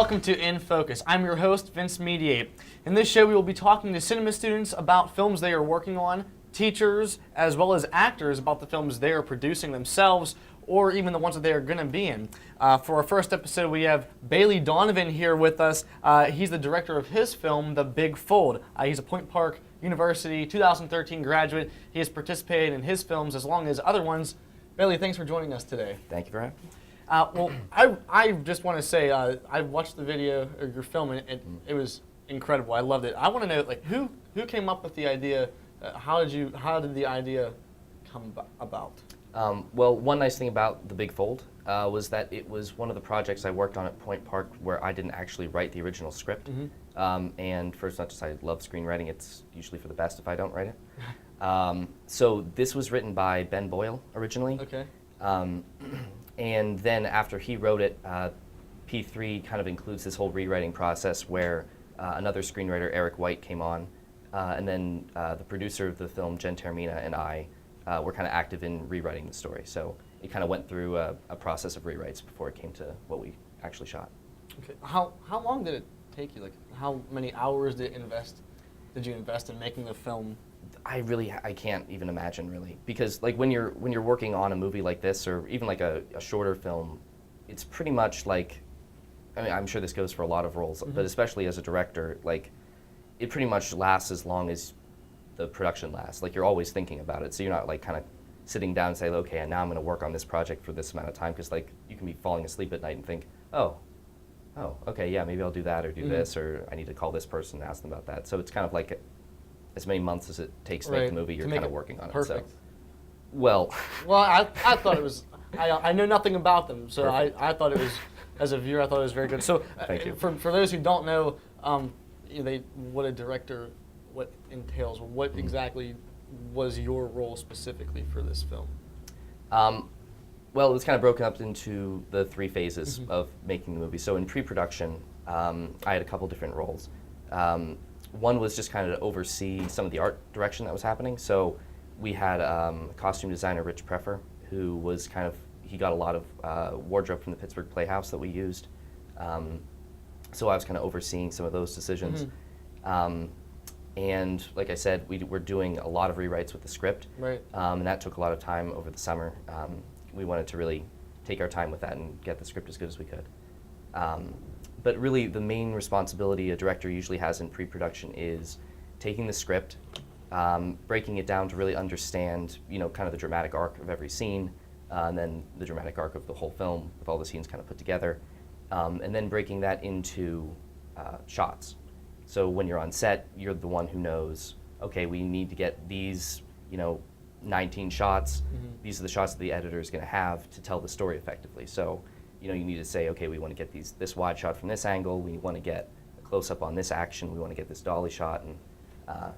welcome to In Focus. I'm your host, Vinny Mediate. In this show, we will be talking to cinema students about films they are working on, teachers, as well as actors about the films they are producing themselves, or even the ones that they are going to be in. For our first episode, we have Donovan here with us. He's the director of his film, The Big Fold. He's a Point Park University 2013 graduate. He has participated in his films as long as other ones. Bailey, thanks for joining us today. Thank you for having me. Well, I just want to say I watched the video of your film and it was incredible. I loved it. I want to know, like, who came up with the idea? How did the idea come about? Well, one nice thing about The Big Fold was that it was one of the projects I worked on at Point Park where I didn't actually write the original script. And for as much as I love screenwriting, it's usually for the best if I don't write it. So this was written by Ben Boyle originally. Okay. And then after he wrote it, P3 kind of includes this whole rewriting process where another screenwriter, Eric White, came on. And then the producer of the film, Jen Termina, and I were kind of active in rewriting the story. So it kind of went through a process of rewrites before it came to what we actually shot. Okay. How long did it take you? Like, how many hours did you invest in making the film? I can't even imagine, really, because like when you're working on a movie like this, or even like a shorter film, it's pretty much like, I mean, I'm sure this goes for a lot of roles, but especially as a director, like, it pretty much lasts as long as the production lasts. Like, you're always thinking about it, so you're not like kind of sitting down and say, okay, and now I'm going to work on this project for this amount of time, because like you can be falling asleep at night and think, oh, okay, yeah, maybe I'll do that or do this, or I need to call this person and ask them about that. So it's kind of like as many months as it takes to make the movie, you're kind of working on perfect. it. So, well, I thought it was. I know nothing about them, so I thought it was. As a viewer, I thought it was very good. So, thank you. For those who don't know, what a director, what entails, what exactly was your role specifically for this film? Well, it was kind of broken up into the three phases of making the movie. So in pre-production, I had a couple different roles. One was just kind of to oversee some of the art direction that was happening. So we had costume designer Rich Preffer, who was he got a lot of wardrobe from the Pittsburgh Playhouse that we used. So I was kind of overseeing some of those decisions. And like I said, we were doing a lot of rewrites with the script. Right. And that took a lot of time over the summer. We wanted to really take our time with that and get the script as good as we could. But really, the main responsibility a director usually has in pre-production is taking the script, breaking it down to really understand, kind of the dramatic arc of every scene, and then the dramatic arc of the whole film with all the scenes kind of put together, and then breaking that into shots. So when you're on set, you're the one who knows, okay, we need to get these, 19 shots. These are the shots that the editor is going to have to tell the story effectively. So, you need to say, okay, we want to get this wide shot from this angle. We want to get a close-up on this action. We want to get this dolly shot, and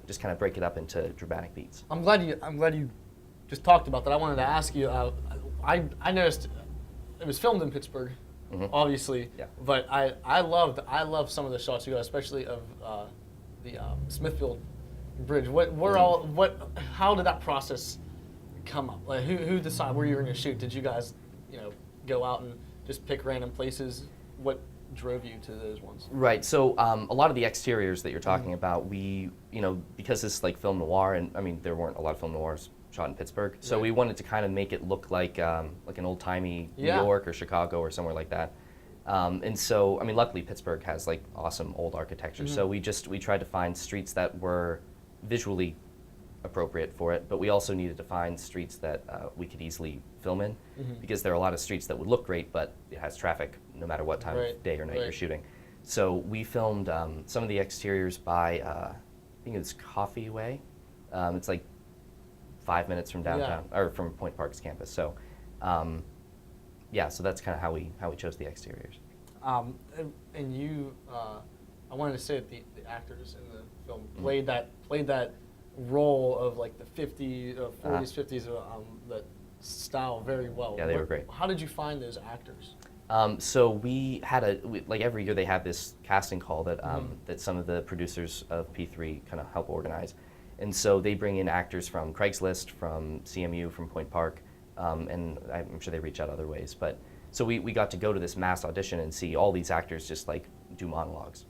just kind of break it up into dramatic beats. I'm glad you just talked about that. I wanted to ask you. I noticed it was filmed in Pittsburgh, obviously. Yeah. But I love some of the shots you got, especially of the Smithfield Bridge. How did that process come up? Like, who decided where you were going to shoot? Did you guys, go out and just pick random places? What drove you to those ones? Right. So a lot of the exteriors that you're talking about, we, because this is like film noir, and I mean there weren't a lot of film noirs shot in Pittsburgh, so we wanted to kind of make it look like an old-timey New York or Chicago or somewhere like that. And so, I mean, luckily Pittsburgh has like awesome old architecture, so we tried to find streets that were visually appropriate for it, but we also needed to find streets that we could easily film in, because there are a lot of streets that would look great, but it has traffic no matter what time of day or night you're shooting. So we filmed some of the exteriors by, I think it's Coffee Way. It's like 5 minutes from downtown, or from Point Park's campus. So, so that's kind of how we chose the exteriors. And you, I wanted to say that the actors in the film played that role of like the 40s, 50s, that style very well. Yeah, they were great. How did you find those actors? So we had like every year they have this casting call that that some of the producers of P3 kind of help organize, and so they bring in actors from Craigslist, from CMU, from Point Park, and I'm sure they reach out other ways. But so we got to go to this mass audition and see all these actors just like do monologues.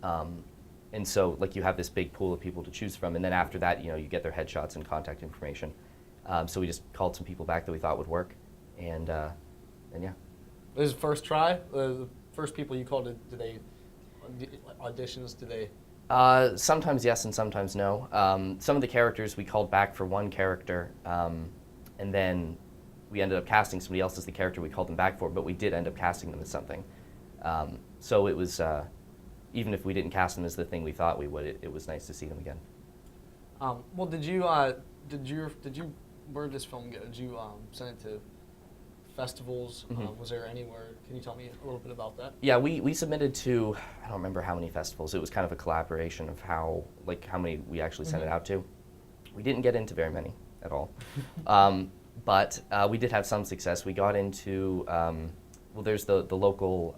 And so like you have this big pool of people to choose from, and then after that, you get their headshots and contact information. So we just called some people back that we thought would work, and yeah. This is first try? The first people you called, did they auditions? Did they? Sometimes yes and sometimes no. Some of the characters we called back for one character, and then we ended up casting somebody else as the character we called them back for, but we did end up casting them as something. So it was, even if we didn't cast them as the thing we thought we would, it was nice to see them again. Well, did you where did this film go? Did you send it to festivals? Mm-hmm. Was there anywhere? Can you tell me a little bit about that? Yeah, we submitted to, I don't remember how many festivals. It was kind of a collaboration of how many we actually sent it out to. We didn't get into very many at all. But we did have some success. We got into, well, there's the local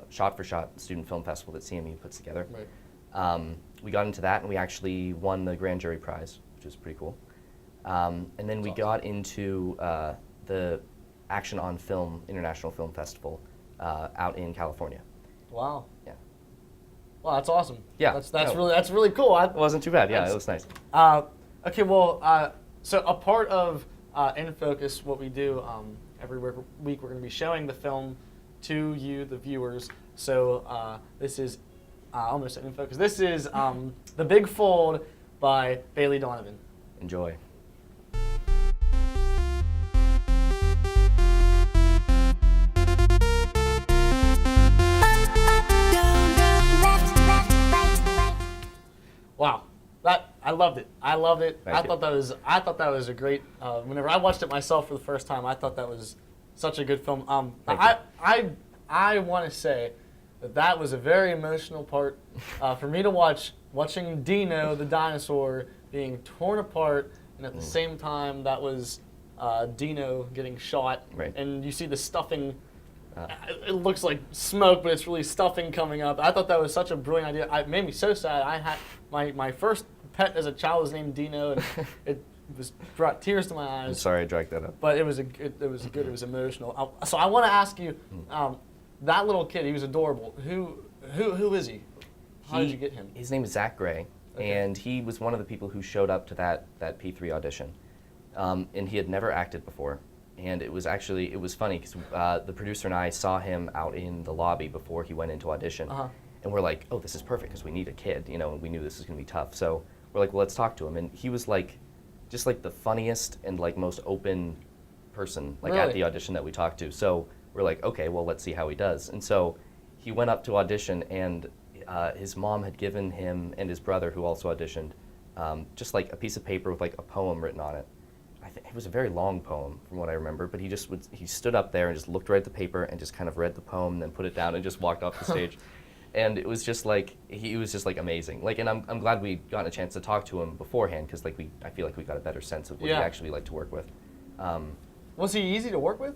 shot-for-shot student film festival that CMU puts together. Right. We got into that, and we actually won the grand jury prize, which was pretty cool. And then we got into the Action on Film International Film Festival out in California. Wow. Yeah. Wow, that's awesome. Yeah. That's really cool. It wasn't too bad. Yeah, it was nice. Okay, well, so a part of In Focus, what we do every week, we're going to be showing the film to you, the viewers. So this is almost In Focus. This is The Big Fold by Bailey Donovan. Enjoy. Wow, I loved it. I loved it. Thank you. I thought that was a great. Whenever I watched it myself for the first time, I thought that was such a good film. I want to say that was a very emotional part for me to watching Dino the dinosaur being torn apart, and at the same time that was Dino getting shot, Right. and you see the stuffing. It looks like smoke, but it's really stuffing coming up. I thought that was such a brilliant idea. It made me so sad. I had my first pet as a child was named Dino, and it brought tears to my eyes. I'm sorry I dragged that up. But it was good. It was emotional. So I want to ask you, that little kid, he was adorable. Who is he? How did you get him? His name is Zach Gray, and he was one of the people who showed up to that P3 audition, and he had never acted before. And it was funny because the producer and I saw him out in the lobby before he went into audition. And we're like, oh, this is perfect because we need a kid, and we knew this was going to be tough. So we're like, well, let's talk to him. And he was just the funniest and most open person at the audition that we talked to. So we're like, okay, well, let's see how he does. And so he went up to audition, and his mom had given him and his brother, who also auditioned, just a piece of paper with a poem written on it. It was a very long poem from what I remember, but he stood up there and just looked right at the paper and just kind of read the poem and then put it down and just walked off the stage. And it was just he was just amazing. And I'm glad we got a chance to talk to him beforehand because I feel like we got a better sense of what he actually liked to work with. Was he easy to work with?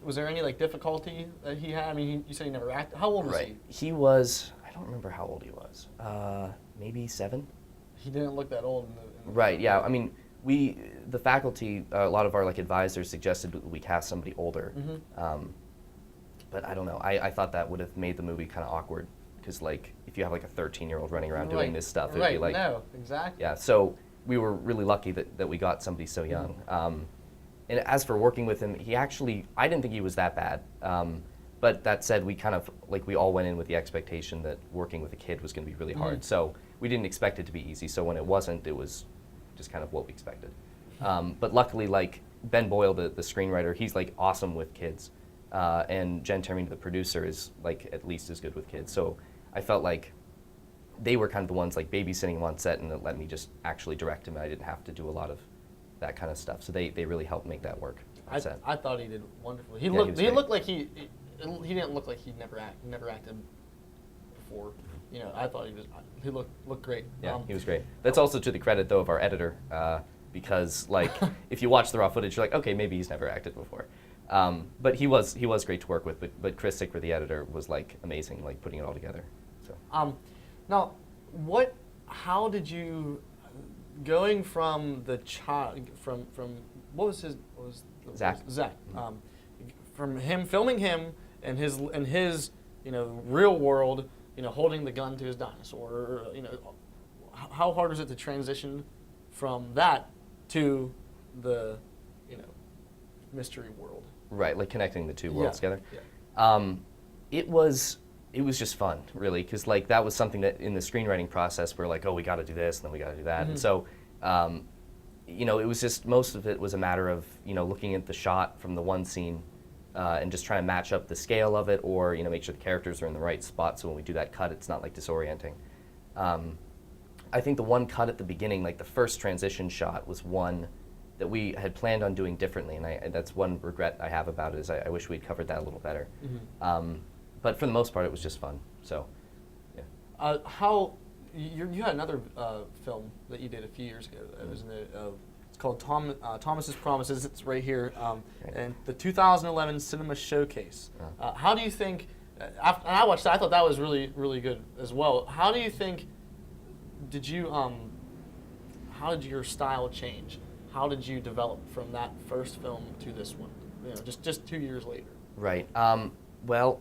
Was there any difficulty that he had? I mean, you said he never acted. How old was he? He was, I don't remember how old he was. Maybe 7. He didn't look that old. Right. Yeah. I mean, the faculty, a lot of our advisors suggested we cast somebody older, but I don't know. I thought that would have made the movie kind of awkward because if you have a 13-year-old running around doing this stuff, it'd be no, exactly. Yeah. So we were really lucky that we got somebody so young. And as for working with him, I didn't think he was that bad. But that said, we kind of we all went in with the expectation that working with a kid was going to be really hard. So we didn't expect it to be easy. So when it wasn't, it was just kind of what we expected. But luckily, Ben Boyle, the screenwriter, he's awesome with kids, and Jen Termine, the producer, is at least as good with kids. So I felt like they were kind of the ones babysitting him on set, and that let me just actually direct him. And I didn't have to do a lot of that kind of stuff. So they really helped make that work. I thought he did wonderfully. He looked like he didn't look like he never acted before. I thought he looked great. Yeah, he was great. That's also to the credit, though, of our editor, because, if you watch the raw footage, you're like, okay, maybe he's never acted before. But he was great to work with. But Chris Sicker, the editor, was, amazing, putting it all together. So. Now, how did you, going from the child, from Zach. From him, filming him and his real world, holding the gun to his dinosaur. How hard is it to transition from that to the, mystery world? Right, like connecting the two worlds together. Yeah. It was just fun, really, because like that was something that in the screenwriting process we're like, oh, we got to do this and then we got to do that, and so it was just most of it was a matter of looking at the shot from the one scene and just trying to match up the scale of it, or make sure the characters are in the right spot, so when we do that cut, it's not like disorienting. I think the one cut at the beginning, like the first transition shot, was one that we had planned on doing differently, and that's one regret I have about it, is I wish we'd covered that a little better. But for the most part, it was just fun. So, yeah. You had another film that you did a few years ago. It was it's called Thomas's Promises. It's right here, and the 2011 Cinema Showcase. How do you think? And I watched that. I thought that was really, really good as well. How do you think? Did you? How did your style change? How did you develop from that first film to this one? Just 2 years later. Right. Well,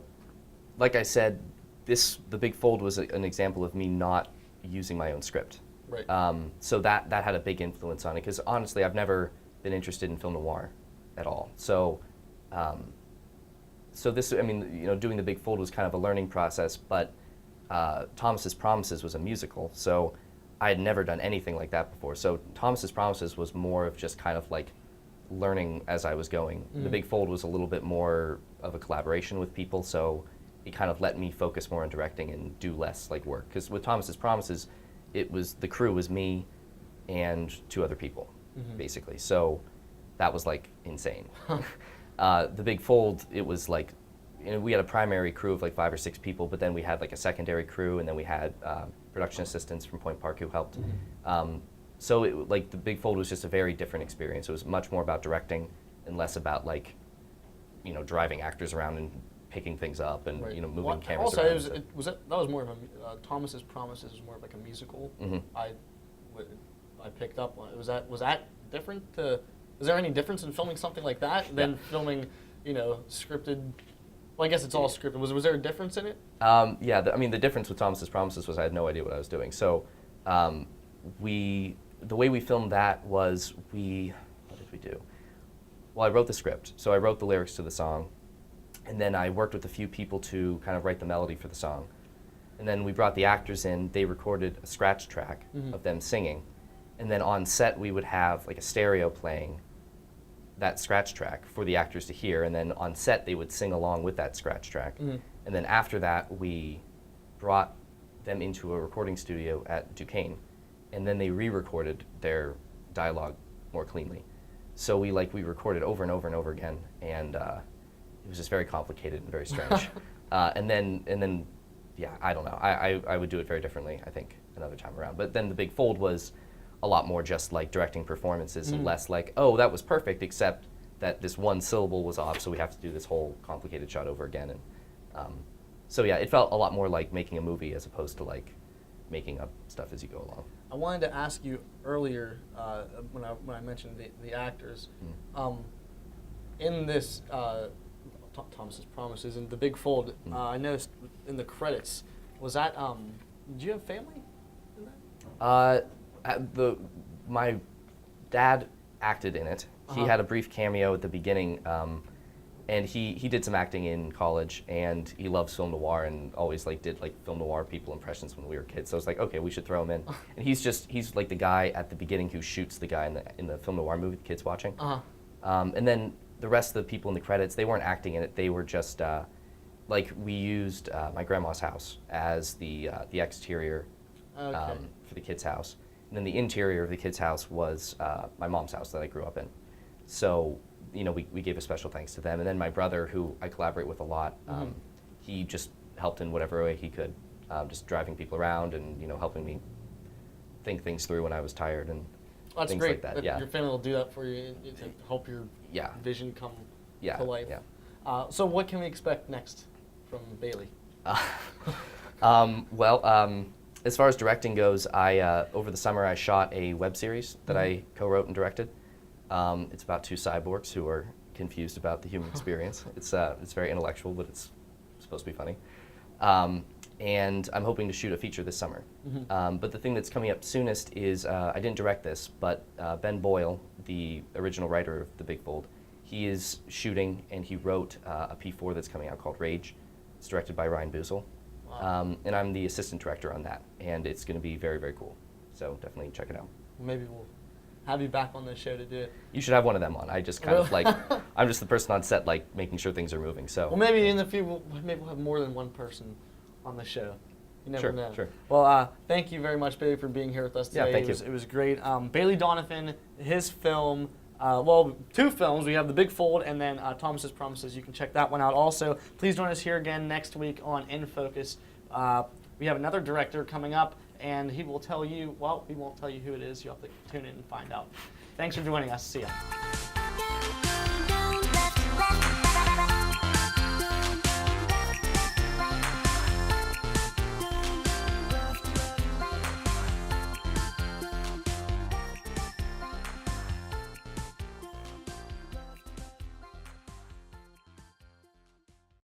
like I said, The Big Fold was an example of me not using my own script. Right. So that had a big influence on it, because honestly, I've never been interested in film noir at all. So, doing The Big Fold was kind of a learning process, but Thomas's Promises was a musical, so I had never done anything like that before. So Thomas's Promises was more of just kind of like learning as I was going. The Big Fold was a little bit more of a collaboration with people, so it kind of let me focus more on directing and do less like work. Because with Thomas's Promises, the crew was me and 2 other people, basically. So that was like insane. The Big Fold, it was like, we had a primary crew of like 5 or 6 people, but then we had like a secondary crew, and then we had production assistants from Point Park who helped. So The Big Fold was just a very different experience. It was much more about directing and less about like, driving actors around and picking things up and moving cameras around. Also, that was more of a Thomas's Promises was more of like a musical. I picked up on it. Was that different? Is there any difference in filming something like that than filming, scripted? Well, I guess it's all scripted. Was there a difference in it? The difference with Thomas's Promises was I had no idea what I was doing. So, the way we filmed that was what did we do? Well, I wrote the script, so I wrote the lyrics to the song, and then I worked with a few people to kind of write the melody for the song. And then we brought the actors in, they recorded a scratch track of them singing, and then on set we would have like a stereo playing that scratch track for the actors to hear, and then on set they would sing along with that scratch track. And then after that we brought them into a recording studio at Duquesne, and then they re-recorded their dialogue more cleanly. So we recorded over and over and over again, and it was just very complicated and very strange. And then, I don't know. I would do it very differently, I think, another time around. But then The Big Fold was a lot more just like directing performances and less like, oh, that was perfect, except that this one syllable was off, so we have to do this whole complicated shot over again. And it felt a lot more like making a movie as opposed to like making up stuff as you go along. I wanted to ask you earlier when I mentioned the actors in this Thomas's Promises and The Big Fold. I noticed in the credits, was that did you have family in that? My dad acted in it. He had a brief cameo at the beginning, and he did some acting in college, and he loves film noir and always did film noir people impressions when we were kids. So I was like, okay, we should throw him in. And he's like the guy at the beginning who shoots the guy in the film noir movie the kid's watching. And then the rest of the people in the credits, they weren't acting in it. They were just we used my grandma's house as the exterior for the kid's house. And then the interior of the kid's house was my mom's house that I grew up in. So, we gave a special thanks to them. And then my brother, who I collaborate with a lot, he just helped in whatever way he could, just driving people around and, helping me think things through when I was tired and That's things great. like that. Yeah. Your family will do that for you to help your vision come to life. Yeah. So what can we expect next from Bailey? As far as directing goes, over the summer I shot a web series that I co-wrote and directed. It's about 2 cyborgs who are confused about the human experience. It's very intellectual, but it's supposed to be funny. And I'm hoping to shoot a feature this summer. But the thing that's coming up soonest is, I didn't direct this, but Ben Boyle, the original writer of The Big Fold, he is shooting, and he wrote a P4 that's coming out called Rage. It's directed by Ryan Boozle. Wow. And I'm the assistant director on that, and it's going to be very, very cool. So definitely check it out. Maybe we'll have you back on this show to do it. You should have one of them on. I just kind of like, I'm just the person on set, like making sure things are moving. So Well, maybe in the future, maybe we'll have more than one person on the show. You never Sure, know. sure. Well, thank you very much, Bailey, for being here with us today. Yeah, thank you. It was great. Bailey Donovan, his film, well, 2 films. We have The Big Fold and then Thomas's Promises. You can check that one out also. Please join us here again next week on In Focus. We have another director coming up, and he will tell you, well, he won't tell you who it is. You'll have to tune in and find out. Thanks for joining us. See ya.